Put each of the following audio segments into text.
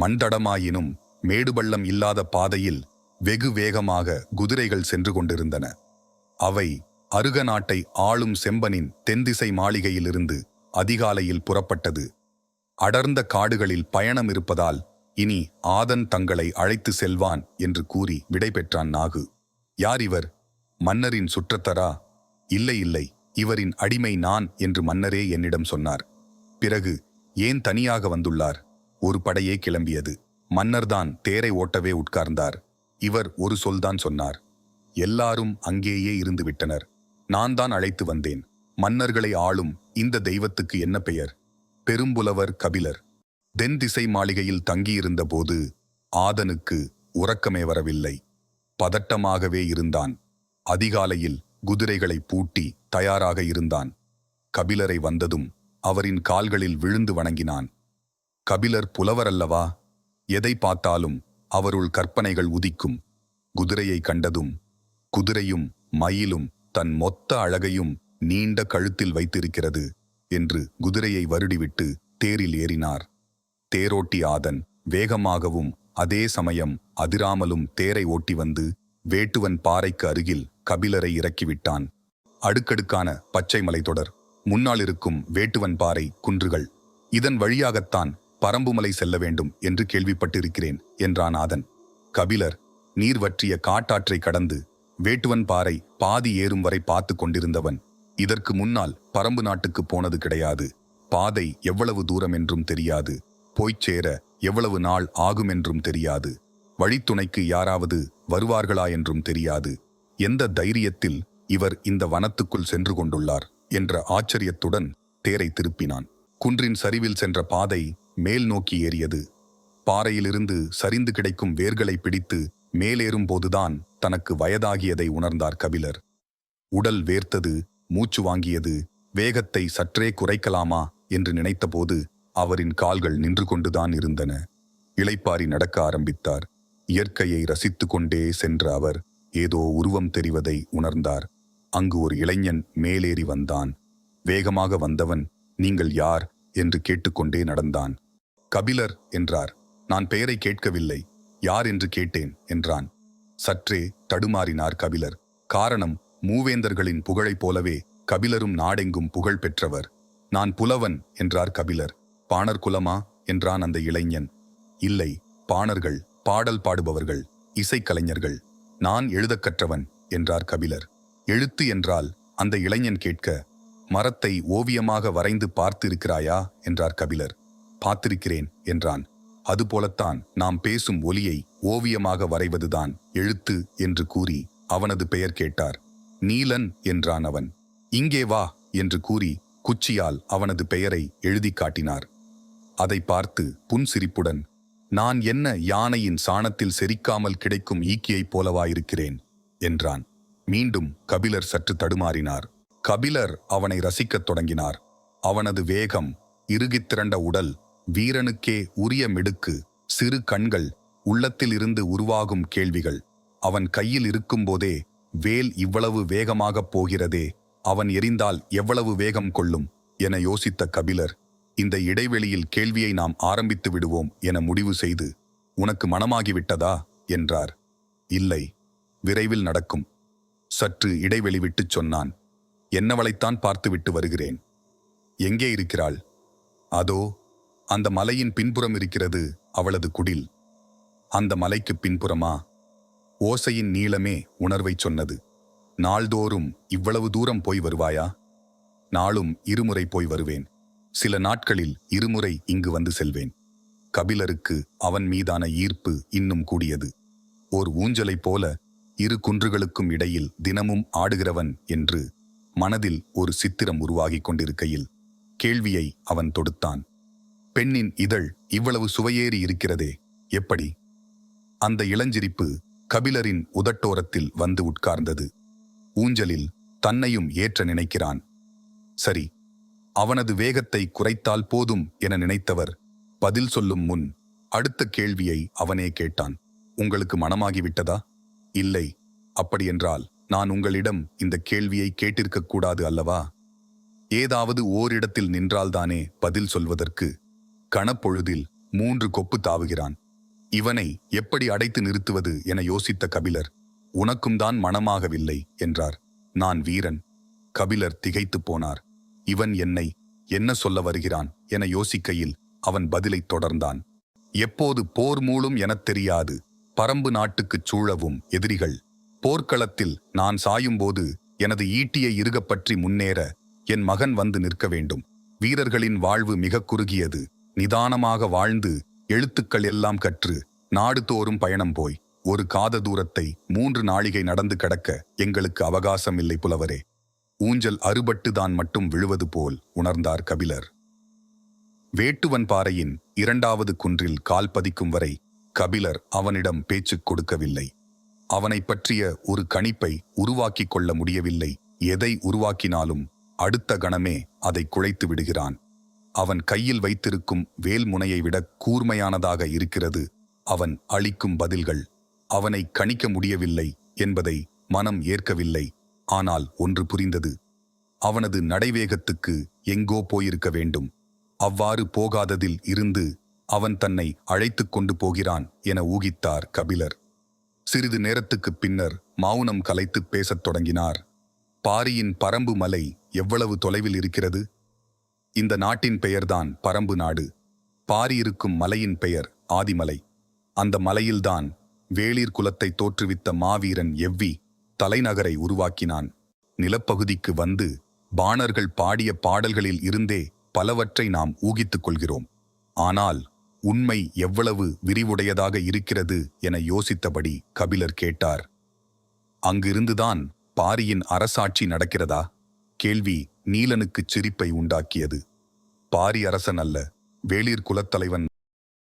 மண்தடமாயினும் மேடுபள்ளம் இல்லாத பாதையில் வெகு வேகமாக குதிரைகள் சென்று கொண்டிருந்தன. அவை அருக நாட்டை ஆளும் செம்பனின் தென்திசை மாளிகையிலிருந்து அதிகாலையில் புறப்பட்டது. அடர்ந்த காடுகளில் பயணம் இருப்பதால் இனி ஆதன் தங்களை அழைத்து செல்வான் என்று கூறி விடை பெற்றான் நாகு. யார் இவர்? மன்னரின் சுற்றத்தரா? இல்லை இல்லை, இவரின் அடிமை நான் என்று மன்னரே என்னிடம் சொன்னார். பிறகு ஏன் தனியாக வந்துள்ளார்? ஒரு படையே கிளம்பியது. மன்னர்தான் தேரை ஓட்டவே உட்கார்ந்தார். இவர் ஒரு சொல்தான் சொன்னார். எல்லாரும் அங்கேயே இருந்து விட்டனர். நான் தான் அழைத்து வந்தேன். மன்னர்களை ஆளும் இந்த தெய்வத்துக்கு என்ன பெயர்? பெரும்புலவர் கபிலர். தென் திசை மாளிகையில் தங்கியிருந்த போது ஆதனுக்கு உறக்கமே வரவில்லை. பதட்டமாகவே இருந்தான். அதிகாலையில் குதிரைகளை பூட்டி தயாராக இருந்தான். கபிலரை வந்ததும் அவரின் கால்களில் விழுந்து வணங்கினான். கபிலர் புலவரல்லவா? எதை பார்த்தாலும் அவருள் கற்பனைகள் உதிக்கும். குதிரையை கண்டதும், குதிரையும் மயிலும் தன் மொத்த அழகையும் நீண்ட கழுத்தில் வைத்திருக்கிறது என்று குதிரையை வருடிவிட்டு தேரில் ஏறினார். தேரோட்டி ஆதன் வேகமாகவும் அதே சமயம் அதிராமலும் தேரை ஓட்டி வந்து வேட்டுவன் பாறைக்கு அருகில் கபிலரை இறக்கிவிட்டான். அடுக்கடுக்கான பச்சை மலைத்தொடர், முன்னால் இருக்கும் வேட்டுவன் பாறை குன்றுகள், இதன் வழியாகத்தான் பரம்புமலை செல்ல வேண்டும் என்று கேள்விப்பட்டிருக்கிறேன் என்றான் ஆதன். கபிலர் நீர் வற்றிய காட்டாற்றை கடந்து வேட்டுவன் பாறை பாதி ஏறும் வரை பார்த்து கொண்டிருந்தவன். இதற்கு முன்னால் பரம்பு நாட்டுக்கு போனது கிடையாது. பாதை எவ்வளவு தூரம் என்றும் தெரியாது. போய்ச் சேர எவ்வளவு நாள் ஆகும் என்றும் தெரியாது. வழித்துணைக்கு யாராவது வருவார்களா என்றும் தெரியாது. எந்த தைரியத்தில் இவர் இந்த வனத்துக்குள் சென்று கொண்டுள்ளார் என்ற ஆச்சரியத்துடன் தேரை திருப்பினான். குன்றின் சரிவில் சென்ற பாதை மேல் நோக்கி ஏறியது. பாறையிலிருந்து சரிந்து கிடைக்கும் வேர்களை பிடித்து மேலேறும் போதுதான் தனக்கு வயதாகியதை உணர்ந்தார் கபிலர். உடல் வேர்த்தது, மூச்சு வாங்கியது. வேகத்தை சற்றே குறைக்கலாமா என்று நினைத்தபோது அவரின் கால்கள் நின்று கொண்டுதான் இருந்தன. இளைப்பாரி நடக்க ஆரம்பித்தார். இயற்கையை ரசித்து கொண்டே சென்ற அவர் ஏதோ உருவம் தெரிவதை உணர்ந்தார். அங்கு ஒரு இளைஞன் மேலேறி வந்தான். வேகமாக வந்தவன், நீங்கள் யார் என்று கேட்டுக்கொண்டே நடந்தான். கபிலர் என்றார். நான் பெயரை கேட்கவில்லை, யார் என்று கேட்டேன் என்றான். சற்றே தடுமாறினார் கபிலர். காரணம், மூவேந்தர்களின் புகழைப் போலவே கபிலரும் நாடெங்கும் புகழ் பெற்றவர். நான் புலவன் என்றார் கபிலர். பாணர் குலமா என்றான் அந்த இளைஞன். இல்லை, பாணர்கள், பாடல் பாடுபவர்கள், இசைக்கலைஞர்கள். நான் எழுதக் கற்றவன் என்றார் கபிலர். எழுத்து என்றால் அந்த இளைஞன் கேட்க, மரத்தை ஓவியமாக வரைந்து பார்த்து இருக்கிறாயா என்றார் கபிலர். பார்த்திருக்கிறேன் என்றான். அதுபோலத்தான் நாம் பேசும் ஒலியை ஓவியமாக வரைவதுதான் எழுத்து என்று கூறி அவனது பெயர் கேட்டார். நீலன் என்றான் அவன். இங்கே வா என்று கூறி குச்சியால் அவனது பெயரை எழுதி காட்டினார். அதை பார்த்து புன்சிரிப்புடன், நான் என்ன யானையின் சாணத்தில் செரிக்காமல் கிடைக்கும் ஈக்கியைப் போலவாயிருக்கிறேன் என்றான். மீண்டும் கபிலர் சற்று தடுமாறினார். கபிலர் அவனை ரசிக்கத் தொடங்கினார். அவனது வேகம், இறுகித் திரண்ட உடல், வீரனுக்கே உரிய மிடுக்கு, சிறு கண்கள், உள்ளத்தில் இருந்து உருவாகும் கேள்விகள். அவன் கையில் இருக்கும்போதே வேல் இவ்வளவு வேகமாகப் போகிறதே, அவன் எறிந்தால் எவ்வளவு வேகம் கொள்ளும் என யோசித்த கபிலர், இந்த இடைவெளியில் கேள்வியை நாம் ஆரம்பித்து விடுவோம் என முடிவு செய்து, உனக்கு மனமாகிவிட்டதா என்றார். இல்லை, விரைவில் நடக்கும். சற்று இடைவெளி விட்டுச் சொன்னான். என்னவளைத்தான் பார்த்துவிட்டு வருகிறேன். எங்கே இருக்கிறாள்? அதோ அந்த மலையின் பின்புறம் இருக்கிறது அவளது குடில். அந்த மலைக்கு பின்புறமா? ஓசையின் நீளமே உணர்வைச் சொன்னது. நாள்தோறும் இவ்வளவு தூரம் போய் வருவாயா? நாளும் இருமுறை போய் வருவேன். சில நாட்களில் இருமுறை இங்கு வந்து செல்வேன். கபிலருக்கு அவன் மீதான ஈர்ப்பு இன்னும் கூடியது. ஓர் ஊஞ்சலைப் போல இரு குன்றுகளுக்கும் இடையில் தினமும் ஆடுகிறவன் என்று மனதில் ஒரு சித்திரம் உருவாகிக் கொண்டிருக்கையில் கேள்வியை அவன் தொடுத்தான். பெண்ணின் இதழ் இவ்வளவு சுவையேறி இருக்கிறதே, எப்படி? அந்த இளஞ்சிரிப்பு கபிலரின் உதட்டோரத்தில் வந்து உட்கார்ந்தது. ஊஞ்சலில் தன்னையும் ஏற்ற நினைக்கிறான். சரி, அவனது வேகத்தை குறைத்தால் போதும் என நினைத்தவர் பதில் சொல்லும் முன் அடுத்த கேள்வியை அவனே கேட்டான். உங்களுக்கு மனமாகிவிட்டதா? இல்லை, அப்படியென்றால் நான் உங்களிடம் இந்த கேள்வியை கேட்டிருக்கக் கூடாது அல்லவா? ஏதாவது ஓரிடத்தில் நின்றால்தானே பதில் சொல்வதற்கு. கணப்பொழுதில் 3 கொப்பு தாவுகிறான். இவனை எப்படி அடைத்து நிறுத்துவது என யோசித்த கபிலர், உனக்கும் தான் மனமாகவில்லை என்றார். நான் வீரன். கபிலர் திகைத்துப் போனார். இவன் என்னை என்ன சொல்ல வருகிறான் என யோசிக்கையில் அவன் பதிலைத் தொடர்ந்தான். எப்போது போர் மூளும் எனத் தெரியாது. பரம்பு நாட்டுக்குச் சூழவும் எதிரிகள். போர்க்களத்தில் நான் சாயும்போது எனது ஈட்டியை இறுகப்பற்றி முன்னேற என் மகன் வந்து நிற்க வேண்டும். வீரர்களின் வாழ்வு மிக குறுகியது. நிதானமாக வாழ்ந்து எழுத்துக்கள் எல்லாம் கற்று நாடு தோறும் பயணம் போய் ஒரு காத தூரத்தை 3 நாழிகை நடந்து கடக்க எங்களுக்கு அவகாசம் இல்லை புலவரே. ஊஞ்சல் அறுபட்டு தான் மட்டும் விழுவது போல் உணர்ந்தார் கபிலர். வேட்டுவன் பாறையின் 2வது குன்றில் கால் பதிக்கும் வரை கபிலர் அவனிடம் பேச்சுக் கொடுக்கவில்லை. அவனை பற்றிய ஒரு கணிப்பை உருவாக்கிக் கொள்ள முடியவில்லை. எதை உருவாக்கினாலும் அடுத்த கணமே அதை குழைத்து விடுகிறான். அவன் கையில் வைத்திருக்கும் வேல்முனையை விட கூர்மையானதாக இருக்கிறது அவன் அளிக்கும் பதில்கள். அவனை கணிக்க முடியவில்லை என்பதை மனம் ஏற்கவில்லை. ஆனால் ஒன்று புரிந்தது. அவனது நடைவேகத்துக்கு எங்கோ போயிருக்க வேண்டும். அவ்வாறு போகாததில் இருந்து அவன் தன்னை அழைத்துக் கொண்டு போகிறான் என ஊகித்தார் கபிலர். சிறிது நேரத்துக்குப் பின்னர் மௌனம் கலைத்துப் பேசத் தொடங்கினார். பாரியின் பரம்பு மலை எவ்வளவு தொலைவில் இருக்கிறது? இந்த நாட்டின் பெயர்தான் பரம்பு நாடு. பாரி இருக்கும் மலையின் பெயர் ஆதிமலை. அந்த மலையில்தான் வேளிர் குலத்தை தோற்றுவித்த மாவீரன் எவ்வி தலைநகரை உருவாக்கினான். நிலப்பகுதிக்கு வந்து பாணர்கள் பாடிய பாடல்களில் இருந்தே பலவற்றை நாம் ஊகித்துக் கொள்கிறோம். ஆனால் உண்மை எவ்வளவு விரிவுடையதாக இருக்கிறது என யோசித்தபடி கபிலர் கேட்டார். அங்கிருந்துதான் பாரியின் அரசாட்சி நடக்கிறதா? கேள்வி நீலனுக்குச் சிரிப்பை உண்டாக்கியது. பாரி அரசன் அல்ல, வேளிர் குலத்தலைவன்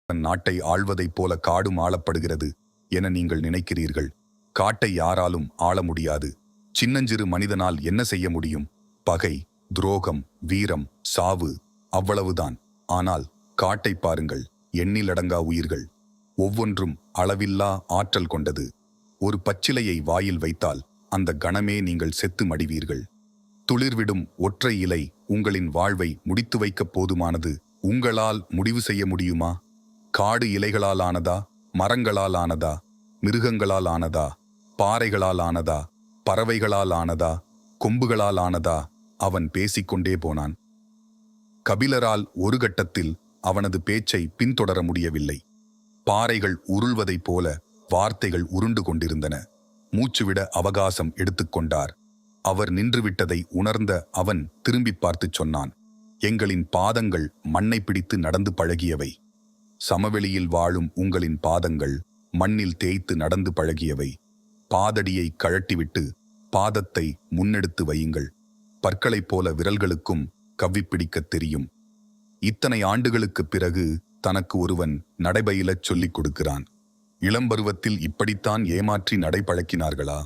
நாட்டை ஆள்வதைப் போல காடும் ஆளப்படுகிறது என நீங்கள் நினைக்கிறீர்கள். காட்டை யாராலும் ஆள முடியாது. சின்னஞ்சிறு மனிதனால் என்ன செய்ய முடியும்? பகை, துரோகம், வீரம், சாவு, அவ்வளவுதான். ஆனால் காட்டை பாருங்கள், எண்ணிலடங்கா உயிர்கள். ஒவ்வொன்றும் அளவில்லா ஆற்றல் கொண்டது. ஒரு பச்சிலையை வாயில் வைத்தால் அந்த கணமே நீங்கள் செத்து மடிவீர்கள். துளிர்விடும் ஒற்றை இலை உங்களின் வாழ்வை முடித்து வைக்கப் போதுமானது. உங்களால் முடிவு செய்ய முடியுமா? காடு இலைகளால் ஆனதா, மரங்களால் ஆனதா, மிருகங்களால் ஆனதா, பாறைகளால் ஆனதா, பறவைகளால் ஆனதா, கொம்புகளால் ஆனதா? அவன் பேசிக்கொண்டே போனான். கபிலரால் ஒரு கட்டத்தில் அவனது பேச்சை பின்தொடர முடியவில்லை. பாறைகள் உருள்வதைப் போல வார்த்தைகள் உருண்டு கொண்டிருந்தன. மூச்சுவிட அவகாசம் எடுத்துக்கொண்டார். அவர் நின்றுவிட்டதை உணர்ந்த அவன் திரும்பி பார்த்துச் சொன்னான். எங்களின் பாதங்கள் மண்ணை பிடித்து நடந்து பழகியவை. சமவெளியில் வாழும் உங்களின் பாதங்கள் மண்ணில் தேய்த்து நடந்து பழகியவை. பாதடியை கழட்டிவிட்டு பாதத்தை முன்னெடுத்து வையுங்கள். பற்களைப் போல விரல்களுக்கும் கவ்விப்பிடிக்கத் தெரியும். இத்தனை ஆண்டுகளுக்குப் பிறகு தனக்கு ஒருவன் நடைபயிலச் சொல்லிக் கொடுக்கிறான். இளம்பருவத்தில் இப்படித்தான் ஏமாற்றி நடைபழக்கினார்களா?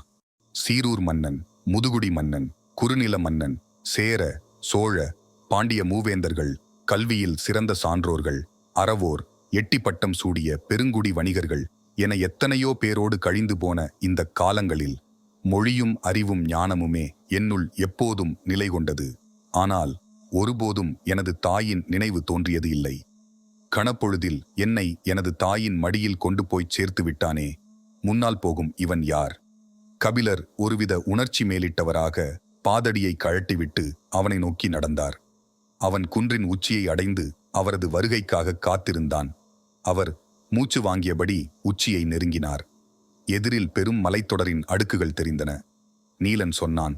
சீரூர் மன்னன், முதுகுடி மன்னன், குறுநில மன்னன், சேர, சோழ, பாண்டிய மூவேந்தர்கள், கல்வியில் சிறந்த சான்றோர்கள், அறவோர், எட்டிப்பட்டம் சூடிய பெருங்குடி வணிகர்கள் என எத்தனையோ பேரோடு கழிந்து போன இந்த காலங்களில் மொழியும் அறிவும் ஞானமுமே என்னுள் எப்போதும் நிலை கொண்டது. ஆனால் ஒருபோதும் எனது தாயின் நினைவு தோன்றியது இல்லை. கணப்பொழுதில் என்னை எனது தாயின் மடியில் கொண்டு போய்ச் சேர்த்து விட்டானே, முன்னால் போகும் இவன் யார்? கபிலர் ஒருவித உணர்ச்சி மேலிட்டவராக பாதடியை கழட்டிவிட்டு அவனை நோக்கி நடந்தார். அவன் குன்றின் உச்சியை அடைந்து அவரது வருகைக்காக காத்திருந்தான். அவர் மூச்சு வாங்கியபடி உச்சியை நெருங்கினார். எதிரில் பெரும் மலைத்தொடரின் அடுக்குகள் தெரிந்தன. நீலன் சொன்னான்,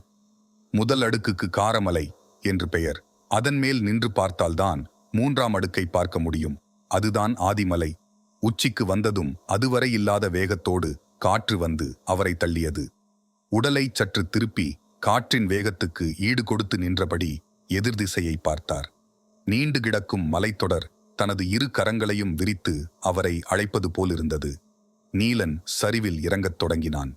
முதல் அடுக்குக்கு காரமலை என்று பெயர். அதன் மேல் நின்று பார்த்தால்தான் 3ஆம் அடுக்கை பார்க்க முடியும். அதுதான் ஆதிமலை. உச்சிக்கு வந்ததும் அதுவரை இல்லாத வேகத்தோடு காற்று வந்து அவரை தள்ளியது. உடலை சற்று திருப்பி காற்றின் வேகத்துக்கு ஈடு கொடுத்து நின்றபடி எதிர் திசையை பார்த்தார். நீண்டு கிடக்கும் மலைத்தொடர் தனது 2 கரங்களையும் விரித்து அவரை அழைப்பது போலிருந்தது. நீலன் சரிவில் இறங்கத் தொடங்கினான்.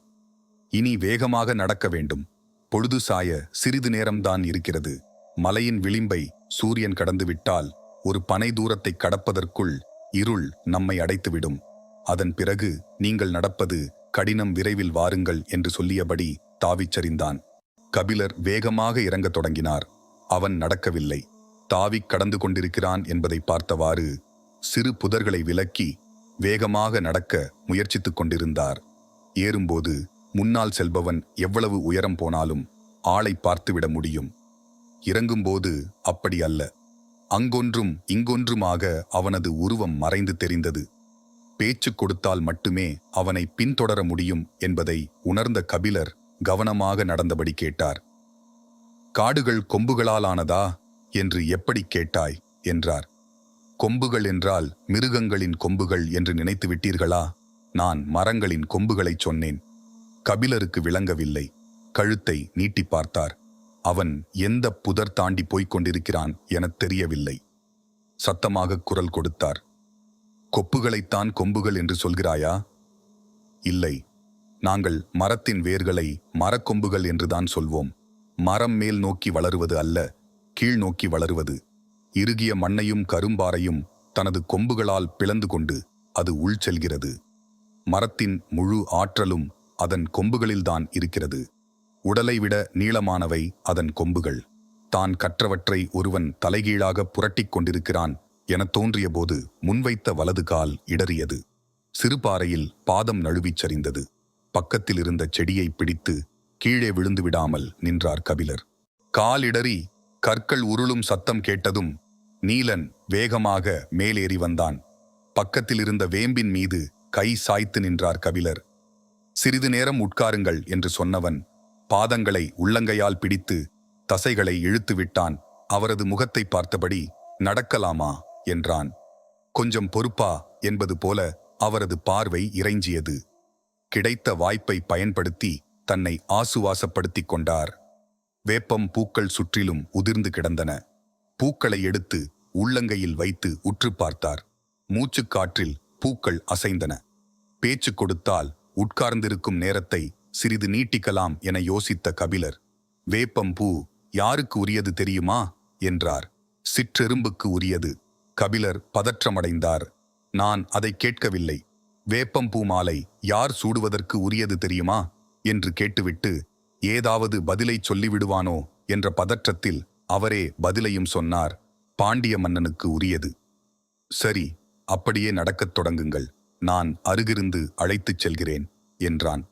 இனி வேகமாக நடக்க வேண்டும். பொழுது சாய சிறிது நேரம்தான் இருக்கிறது. மலையின் விளிம்பை சூரியன் கடந்துவிட்டால் ஒரு பனை தூரத்தை கடப்பதற்குள் இருள் நம்மை அடைத்துவிடும். அதன் பிறகு நீங்கள் நடப்பது கடினம், விரைவில் வாருங்கள் என்று சொல்லியபடி தாவிச்சரிந்தான். கபிலர் வேகமாக இறங்கத் தொடங்கினார். அவன் நடக்கவில்லை, தாவிக் கடந்து கொண்டிருக்கிறான் என்பதை பார்த்தவாறு சிறு புதர்களை விலக்கி வேகமாக நடக்க முயற்சித்துக் கொண்டிருந்தார். ஏறும்போது முன்னால் செல்பவன் எவ்வளவு உயரம் போனாலும் ஆளை பார்த்துவிட முடியும். இறங்கும்போது அப்படி அல்ல. அங்கொன்றும் இங்கொன்றுமாக அவனது உருவம் மறைந்து தெரிந்தது. பேச்சு கொடுத்தால் மட்டுமே அவனை பின்தொடர முடியும் என்பதை உணர்ந்த கபிலர் கவனமாக நடந்தபடி கேட்டார். காடுகள் கொம்புகளால் ஆனதா என்று எப்படி கேட்டாய் என்றார். கொம்புகள் என்றால் மிருகங்களின் கொம்புகள் என்று நினைத்து விட்டீர்களா? நான் மரங்களின் கொம்புகளைச் சொன்னேன். கபிலருக்கு விளங்கவில்லை. கழுத்தை நீட்டி பார்த்தார். அவன் எந்த புதர் தாண்டி போய்க் கொண்டிருக்கிறான் எனத் தெரியவில்லை. சத்தமாக குரல் கொடுத்தார். கொப்புகளைத்தான் கொம்புகள் என்று சொல்கிறாயா? இல்லை, நாங்கள் மரத்தின் வேர்களை மரக்கொம்புகள் என்றுதான் சொல்வோம். மரம் மேல் நோக்கி வளருவது அல்ல, கீழ் நோக்கி வளருவது. இறுகிய மண்ணையும் கரும்பாறையும் தனது கொம்புகளால் பிளந்து கொண்டு அது உள் செல்கிறது. மரத்தின் முழு ஆற்றலும் அதன் கொம்புகளில்தான் இருக்கிறது. உடலை விட நீளமானவை அதன் கொம்புகள். தான் கற்றவற்றை ஒருவன் தலைகீழாக புரட்டிக் கொண்டிருக்கிறான் எனத் தோன்றிய போது முன்வைத்த வலது கால் இடறியது. சிறுபாறையில் பாதம் நழுவிச் சரிந்தது. பக்கத்தில் இருந்த செடியை பிடித்து கீழே விழுந்து விடாமல் நின்றார் கபிலர். கால் இடறி கற்கள் உருளும் சத்தம் கேட்டதும் நீலன் வேகமாக மேலேறி வந்தான். பக்கத்தில் இருந்த வேம்பின் மீது கை சாய்த்து நின்றார் கபிலர். சிறிது நேரம் உட்காருங்கள் என்று சொன்னவன் பாதங்களை உள்ளங்கையால் பிடித்து தசைகளை இழுத்து விட்டான். அவரது முகத்தை பார்த்தபடி நடக்கலாமா என்றான். கொஞ்சம் பொறுப்பா என்பது போல அவரது பார்வை இறைஞ்சியது. கிடைத்த வாய்ப்பை பயன்படுத்தி தன்னை ஆசுவாசப்படுத்திக் கொண்டார். வேப்பம் பூக்கள் சுற்றிலும் உதிர்ந்து கிடந்தன. பூக்களை எடுத்து உள்ளங்கையில் வைத்து உற்று பார்த்தார். மூச்சுக்காற்றில் பூக்கள் அசைந்தன. பேச்சு கொடுத்தால் உட்கார்ந்திருக்கும் நேரத்தை சிறிது நீட்டிக்கலாம் என யோசித்த கபிலர், வேப்பம் பூ யாருக்கு உரியது தெரியுமா என்றார். சிற்றெரும்புக்கு உரியது. கபிலர் பதற்றமடைந்தார். நான் அதை கேட்கவில்லை. வேப்பம்பூ மாலை யார் சூடுவதற்கு உரியது தெரியுமா என்று கேட்டுவிட்டு ஏதாவது பதிலை சொல்லிவிடுவானோ என்ற பதற்றத்தில் அவரே பதிலையும் சொன்னார். பாண்டிய மன்னனுக்கு உரியது. சரி, அப்படியே நடக்கத் தொடங்குங்கள். நான் அருகிருந்து அழைத்துச் செல்கிறேன் என்றான்.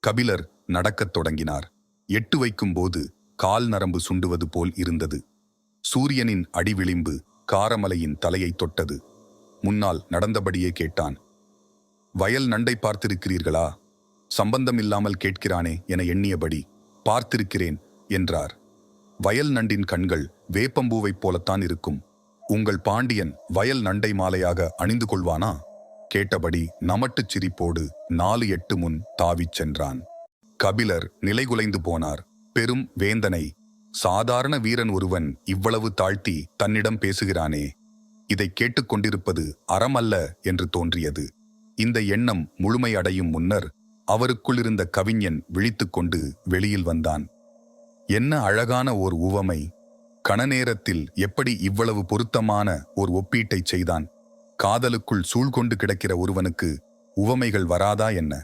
கபிலர் நடக்கத் தொடங்கினார். எட்டு வைக்கும்போது கால் நரம்பு சுண்டுவது போல் இருந்தது. சூரியனின் அடிவிளிம்பு காரமலையின் தலையை தொட்டது. முன்னால் நடந்தபடியே கேட்டான். வயல் நண்டை பார்த்திருக்கிறீர்களா? சம்பந்தமில்லாமல் கேட்கிறானே என எண்ணியபடி பார்த்திருக்கிறேன் என்றார். வயல் நண்டின் கண்கள் வேப்பம்பூவைப் போலத்தான் இருக்கும். உங்கள் பாண்டியன் வயல் நண்டை மாலையாக அணிந்து கொள்வானா? கேட்டபடி நமட்டுச் சிரிப்போடு 4-8 முன் தாவிச் சென்றான். கபிலர் நிலைகுலைந்து போனார். பெரும் வேந்தனை, சாதாரண வீரன் ஒருவன் இவ்வளவு தாழ்த்தி தன்னிடம் பேசுகிறானே, இதை கேட்டுக்கொண்டிருப்பது அறமல்ல என்று தோன்றியது. இந்த எண்ணம் முழுமையடையும் முன்னர் அவருக்குள் இருந்த கவிஞன் விழித்துக்கொண்டு வெளியில் வந்தான். என்ன அழகான ஓர் உவமை! கணநேரத்தில் எப்படி இவ்வளவு பொருத்தமான ஓர் ஒப்பீட்டைச் செய்தான்! காதலுக்குள் சூழ்கொண்டு கிடக்கிற ஒருவனுக்கு உவமைகள் வராதா என்ன?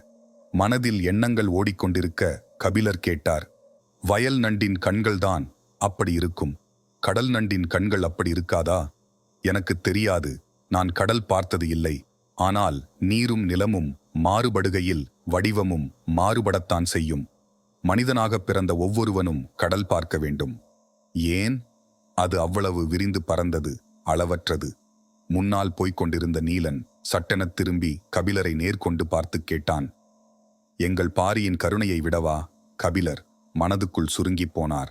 மனதில் எண்ணங்கள் ஓடிக்கொண்டிருக்க கபிலர் கேட்டார். வயல் நண்டின் கண்கள்தான் அப்படி இருக்கும். கடல் நண்டின் கண்கள் அப்படி இருக்காதா? எனக்கு தெரியாது. நான் கடல் பார்த்தது இல்லை. ஆனால் நீரும் நிலமும் மாறுபடுகையில் வடிவமும் மாறுபடத்தான் செய்யும். மனிதனாகப் பிறந்த ஒவ்வொருவனும் கடல் பார்க்க வேண்டும். ஏன்? அது அவ்வளவு விரிந்து பறந்தது, அளவற்றது. முன்னால் போய்க் கொண்டிருந்த நீலன் சட்டெனத் திரும்பி கபிலரை நேர்கொண்டு பார்த்து கேட்டான். எங்கள் பாரியின் கருணையை விடவா? கபிலர் மனதுக்குள் சுருங்கிப் போனார்.